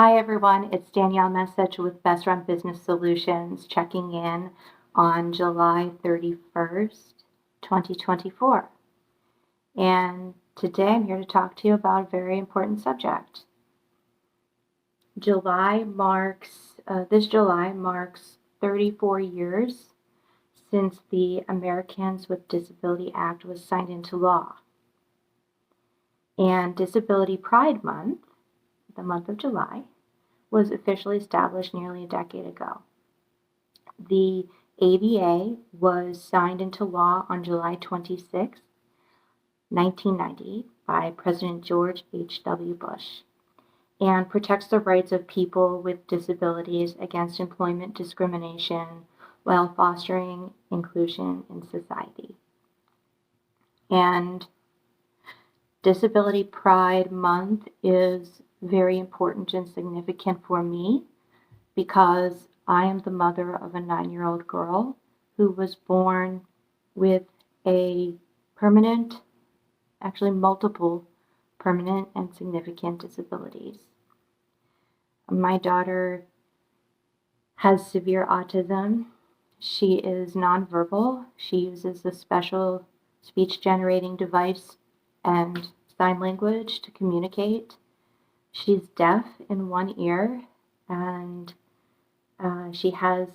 Hi everyone, it's Danielle Message with Best Run Business Solutions checking in on July 31st, 2024. And today I'm here to talk to you about a very important subject. This July marks 34 years since the Americans with Disability Act was signed into law. And Disability Pride Month, the month of July, was officially established nearly a decade ago. The ADA was signed into law on July 26, 1990 by President George H.W. Bush and protects the rights of people with disabilities against employment discrimination while fostering inclusion in society. And Disability Pride Month is very important and significant for me because I am the mother of a 9-year-old girl who was born with multiple permanent and significant disabilities. My daughter has severe autism. She is nonverbal. She uses a special speech generating device and sign language to communicate. She's deaf in one ear, and she has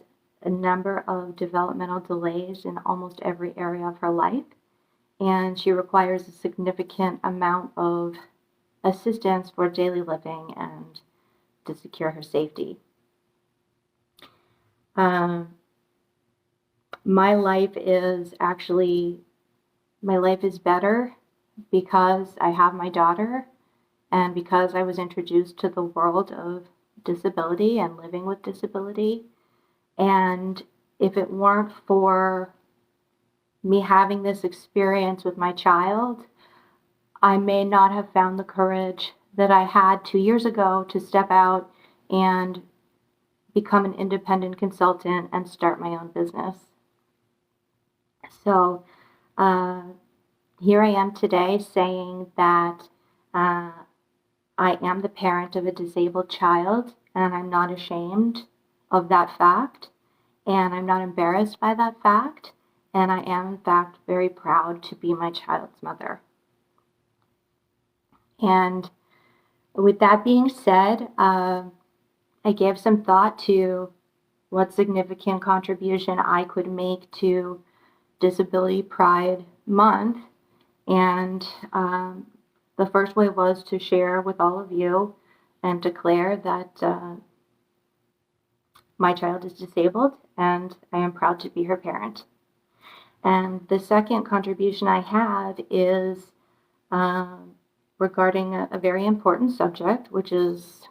a number of developmental delays in almost every area of her life, and she requires a significant amount of assistance for daily living and to secure her safety. My life is better because I have my daughter and because I was introduced to the world of disability and living with disability. And if it weren't for me having this experience with my child, I may not have found the courage that I had 2 years ago to step out and become an independent consultant and start my own business. So here I am today saying that I am the parent of a disabled child, and I'm not ashamed of that fact, and I'm not embarrassed by that fact, and I am, in fact, very proud to be my child's mother. And with that being said, I gave some thought to what significant contribution I could make to Disability Pride Month, and the first way was to share with all of you and declare that my child is disabled and I am proud to be her parent. And the second contribution I have is regarding a very important subject, which is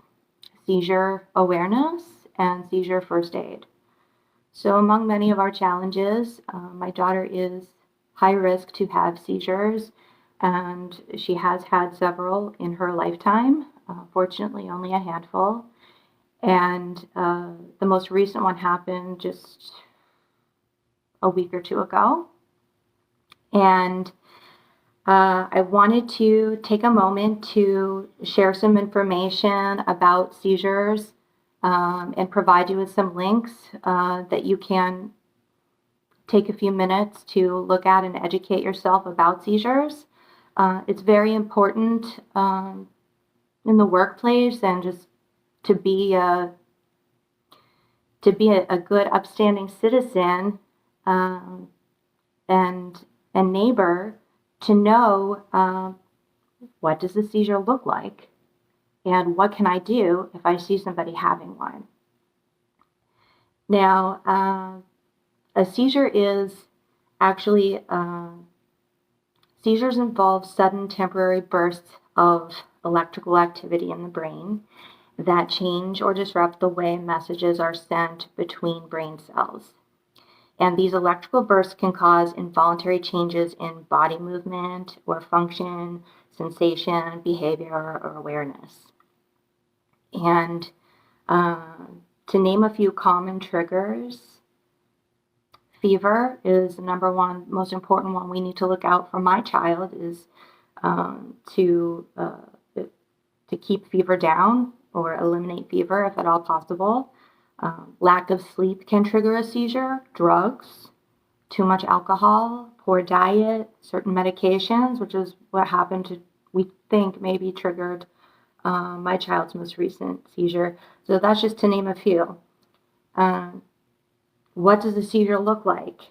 seizure awareness and seizure first aid. So among many of our challenges, my daughter is high risk to have seizures, and she has had several in her lifetime, fortunately only a handful. And the most recent one happened just a week or two ago. And I wanted to take a moment to share some information about seizures and provide you with some links that you can take a few minutes to look at and educate yourself about seizures. It's very important in the workplace and just to be a good, upstanding citizen and neighbor to know what does a seizure look like and what can I do if I see somebody having one. Now, a seizure is actually seizures involve sudden temporary bursts of electrical activity in the brain that change or disrupt the way messages are sent between brain cells. And these electrical bursts can cause involuntary changes in body movement or function, sensation, behavior, or awareness. And to name a few common triggers, fever is the number one, most important one we need to look out for. My child is to keep fever down or eliminate fever if at all possible. Lack of sleep can trigger a seizure. Drugs, too much alcohol, poor diet, certain medications, which is what happened to, we think maybe triggered my child's most recent seizure. So that's just to name a few. What does a seizure look like?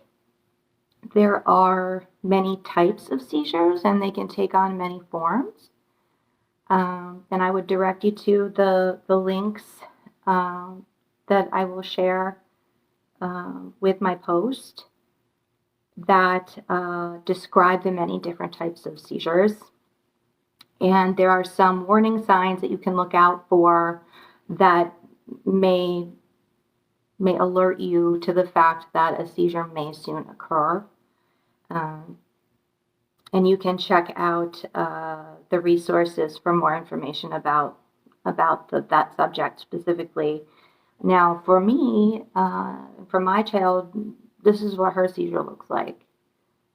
There are many types of seizures, and they can take on many forms. And I would direct you to the links that I will share with my post that describe the many different types of seizures. And there are some warning signs that you can look out for that may alert you to the fact that a seizure may soon occur. And you can check out the resources for more information about that subject specifically. Now, for me, for my child, this is what her seizure looks like.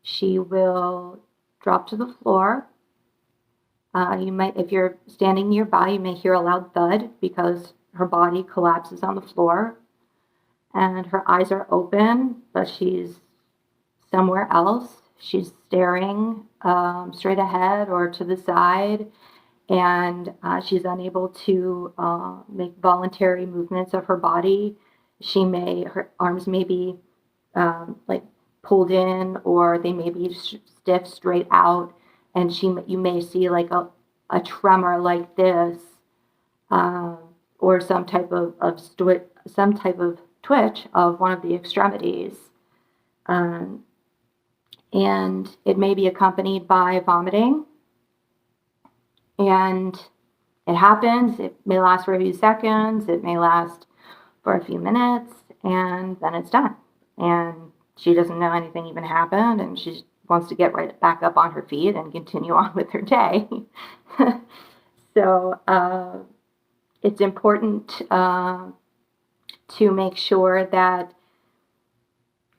She will drop to the floor. You might, if you're standing nearby, you may hear a loud thud because her body collapses on the floor, and her eyes are open, but she's somewhere else. She's staring straight ahead or to the side, and she's unable to make voluntary movements of her body. Her arms may be like pulled in, or they may be stiff straight out, and you may see like a tremor like this, or some type of twitch of one of the extremities. And it may be accompanied by vomiting. And it happens. It may last for a few seconds. It may last for a few minutes, and then it's done. And she doesn't know anything even happened, and she wants to get right back up on her feet and continue on with her day. So it's important to make sure that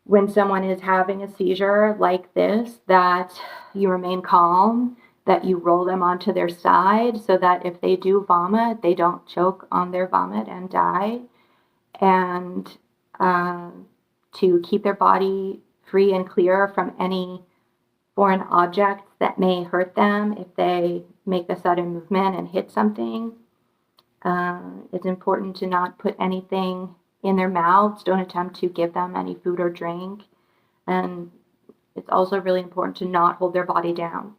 when someone is having a seizure like this, that you remain calm, that you roll them onto their side so that if they do vomit, they don't choke on their vomit and die, and to keep their body free and clear from any foreign objects that may hurt them if they make a sudden movement and hit something. It's important to not put anything in their mouths. Don't attempt to give them any food or drink. And it's also really important to not hold their body down.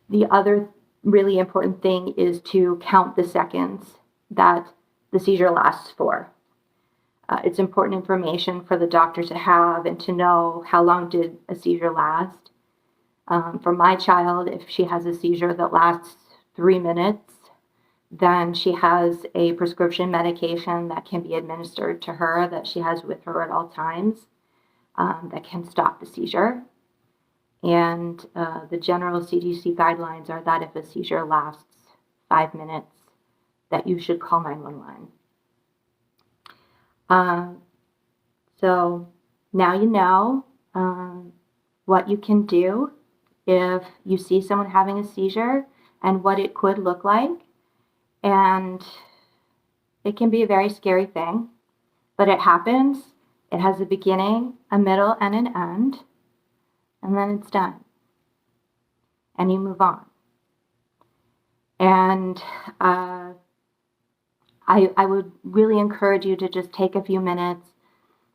The other really important thing is to count the seconds that the seizure lasts for. It's important information for the doctor to have and to know how long did a seizure last. For my child, if she has a seizure that lasts 3 minutes, then she has a prescription medication that can be administered to her that she has with her at all times that can stop the seizure. And the general CDC guidelines are that if a seizure lasts 5 minutes, that you should call 911. So now you know what you can do if you see someone having a seizure and what it could look like. And it can be a very scary thing, but it happens. It has a beginning, a middle, and an end, and then it's done. And you move on. And I would really encourage you to just take a few minutes.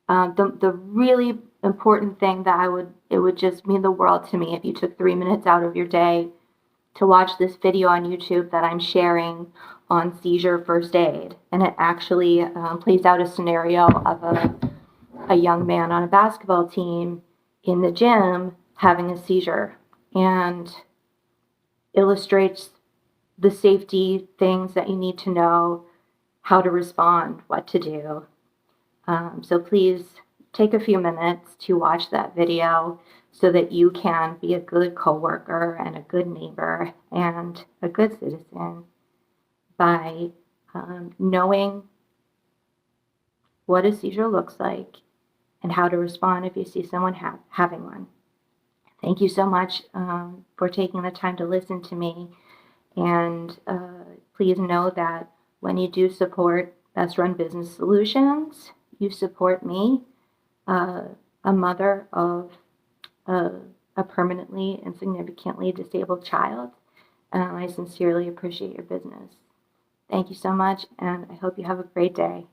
The really important thing that it would just mean the world to me if you took 3 minutes out of your day to watch this video on YouTube that I'm sharing on seizure first aid. And it actually plays out a scenario of a young man on a basketball team in the gym having a seizure, and illustrates the safety things that you need to know, how to respond, what to do. So please take a few minutes to watch that video so that you can be a good coworker and a good neighbor and a good citizen by knowing what a seizure looks like and how to respond if you see someone having one. Thank you so much for taking the time to listen to me, and please know that when you do support Best Run Business Solutions, you support me, a mother of a permanently and significantly disabled child, and I sincerely appreciate your business. Thank you so much, and I hope you have a great day.